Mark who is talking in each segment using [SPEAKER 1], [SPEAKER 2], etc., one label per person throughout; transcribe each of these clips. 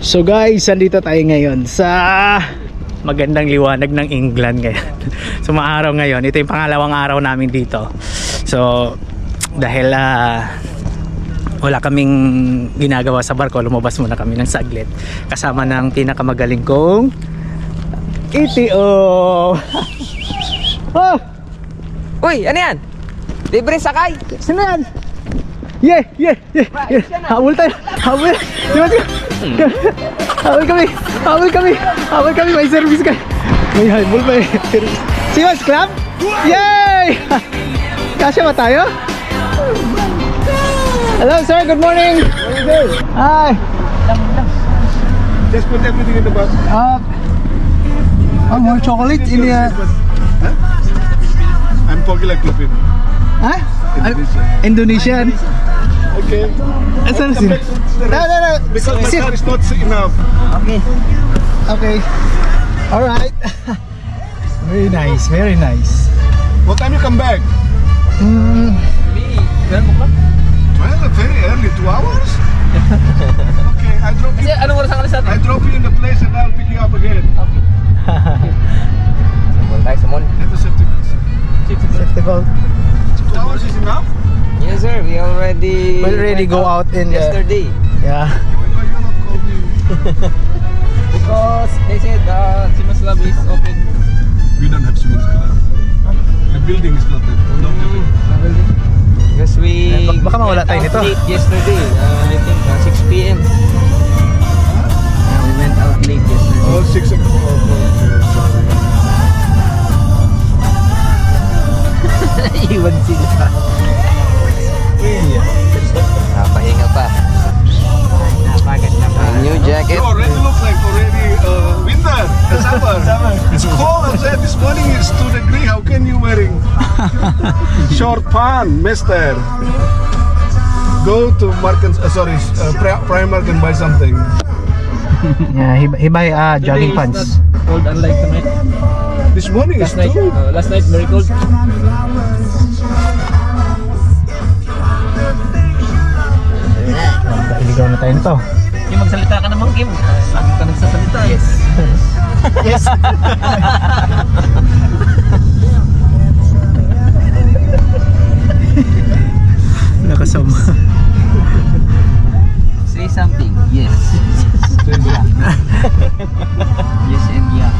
[SPEAKER 1] So guys, andito tayo ngayon sa magandang liwanag ng England ngayon. So maaraw ngayon, ito yung pangalawang araw namin dito. So dahil wala kaming ginagawa sa barko, lumabas muna kami ng saglit kasama ng pinakamagaling kong ETO. Oh!
[SPEAKER 2] Uy, ano yan? Libre sakay?
[SPEAKER 1] Sino yan? Yeah. Habol tayo. Habol kami. May service ka. May habol pa eh. Siwas Club? Yay! Kasya ba tayo? Hello sir, good morning. Hi.
[SPEAKER 3] Just put everything in the box.
[SPEAKER 1] More chocolate in the...
[SPEAKER 3] I'm talking like Philippine.
[SPEAKER 1] Huh?
[SPEAKER 3] Indonesian.
[SPEAKER 1] Indonesian.
[SPEAKER 3] Okay.
[SPEAKER 1] No.
[SPEAKER 3] Because my car is not enough.
[SPEAKER 1] Okay. Alright. Very nice, very nice.
[SPEAKER 3] What time you come back? Well, very early, 2 hours. Okay, I drop you. I drop you in the place and I'll pick you up again.
[SPEAKER 2] Tayo sa mall.
[SPEAKER 3] Have a safety belt.
[SPEAKER 1] Safety belt.
[SPEAKER 3] 2 hours is enough?
[SPEAKER 2] Yes sir, we already
[SPEAKER 1] go out in
[SPEAKER 2] yesterday.
[SPEAKER 1] Yeah.
[SPEAKER 3] Why you not call me?
[SPEAKER 2] Because they said Simas Lab is open.
[SPEAKER 3] We don't have Siemens Club. The building is not that.
[SPEAKER 2] Because we
[SPEAKER 1] Baka mawala tayo nito.
[SPEAKER 2] late yesterday. I think 6 p.m. We went out late yesterday.
[SPEAKER 3] Oh, 6 o'clock.
[SPEAKER 2] Iwan sila. Pahinga pa. New jacket.
[SPEAKER 3] You already look like winter, summer. It's cold outside. This morning it's 2 degrees. How can you wearing short pants, mister? Go to Primark and buy something.
[SPEAKER 1] Yeah, he buy jogging pants.
[SPEAKER 2] Cold unlike tonight.
[SPEAKER 3] This morning is
[SPEAKER 2] Last night,
[SPEAKER 3] too.
[SPEAKER 2] last night very cold.
[SPEAKER 1] Iligaw na tayo nito.
[SPEAKER 2] Yung magsalita ka naman, Kim. Lagi ka nagsasalita. Yes.
[SPEAKER 1] Yes. Nakasama.
[SPEAKER 2] Say something. Yes. Yes and yeah.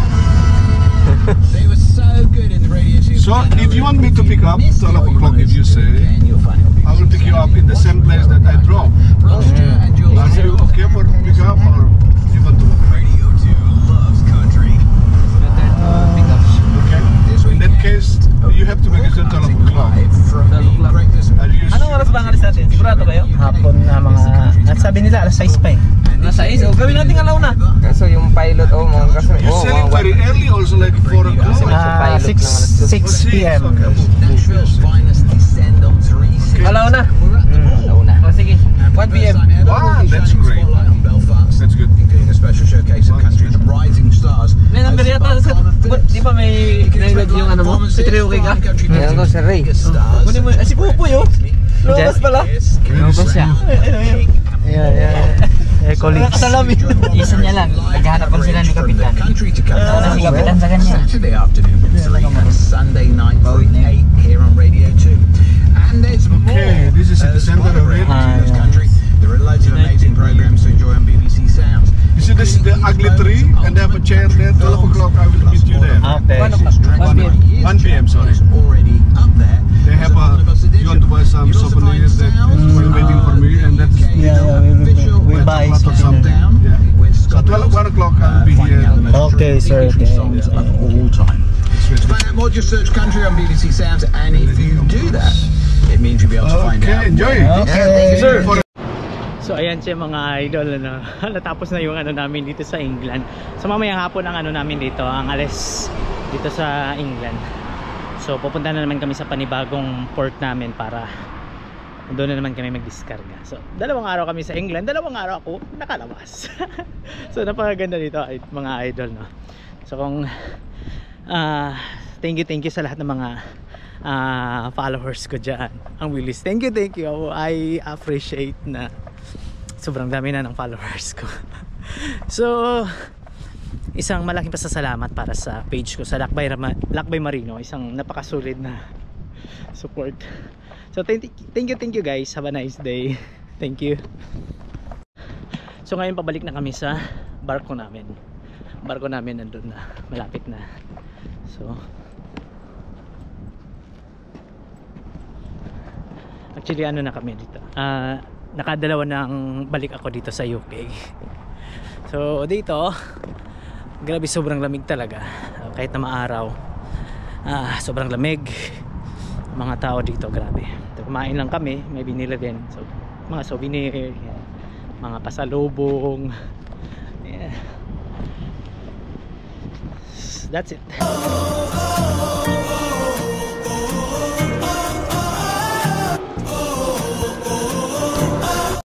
[SPEAKER 4] They were so good in the radio show.
[SPEAKER 3] So if you want me to pick up 12 o'clock, if you say, I will pick you up in the same place that I drop. Are you okay for pick up or you want to?
[SPEAKER 4] Radio 2 loves country.
[SPEAKER 3] Okay. In that case, you have to make it 12 o'clock.
[SPEAKER 4] From the greatness of
[SPEAKER 2] Anong oras ba ang alis natin? Sigurado kayo?
[SPEAKER 1] Hapon na mga... At sabi nila, alas 6 pa eh.
[SPEAKER 2] Alas 6? O gawin natin alaw na. Kaso yung pilot, mga kaso...
[SPEAKER 3] You selling very early also like 4 o'clock?
[SPEAKER 1] 6 p.m.
[SPEAKER 4] Nashville's finest descend on Therese.
[SPEAKER 2] Alaw na.
[SPEAKER 1] Alaw
[SPEAKER 2] na. O sige, 1 p.m.
[SPEAKER 3] Wow, that's great.
[SPEAKER 4] Belfast.
[SPEAKER 3] That's good.
[SPEAKER 4] Including a special showcase of country the rising stars.
[SPEAKER 2] May number yata. Di ba may kinailag yung ano mo? Si Trioki ka?
[SPEAKER 1] Meron ko si Ray.
[SPEAKER 2] Kunin mo, si Pupoy oh. Lumabas pala.
[SPEAKER 1] Lumabas siya. Yeah. Colleagues.
[SPEAKER 2] Kasalamin.
[SPEAKER 5] Isa niya lang, naghahanapan sila ni Kapitan.
[SPEAKER 4] Country to country.
[SPEAKER 5] Si Kapitan sa kanya.
[SPEAKER 4] Saturday afternoon from 3 and Sunday night from 8 here on Radio 2. And there's more.
[SPEAKER 3] Okay, this is at the center of it.
[SPEAKER 4] Country. There are loads of amazing programs to enjoy on BBC Sounds.
[SPEAKER 3] You see this is the ugly tree and they have a chair there. 12 o'clock I will meet you there.
[SPEAKER 1] Okay.
[SPEAKER 3] 1 p.m. sorry.
[SPEAKER 4] Already up there.
[SPEAKER 3] They have you want to buy some souvenirs that while waiting for me and that's
[SPEAKER 1] we buy
[SPEAKER 3] or something. Yeah. So 1 o'clock I will be here.
[SPEAKER 1] Okay, sir.
[SPEAKER 4] Songs of all time. To find out more, just search country on BBC Sounds, and if you do that, it means you'll be able to find out.
[SPEAKER 3] Okay, enjoy.
[SPEAKER 1] Okay,
[SPEAKER 3] sir.
[SPEAKER 1] So ayan siya mga idol, natapos na yung namin dito sa England. So mamayang hapon ang namin dito, ang alis dito sa England. So pupunta na naman kami sa panibagong port namin para doon na naman kami magdiskarga. So 2 araw kami sa England, 2 araw ako nakalabas. So napakaganda dito mga idol, no? So kung thank you sa lahat ng mga followers ko dyan, ang Willis. Thank you. I appreciate na sobrang dami na ng followers ko. So isang malaking pasasalamat para sa page ko sa Lakbay Marino, isang napakasulit na support. So thank you guys, have a nice day. Thank you. So ngayon pabalik na kami sa barko namin nandun na, malapit na. So actually ano na kami dito, nakadalawa ng balik ako dito sa UK. So dito grabe, sobrang lamig talaga. Kahit na maaraw, sobrang lamig. Mga tao dito, grabe. Kumain lang kami, may binili din. So, mga souvenir, yan. Mga pasalubong. Yeah. That's it.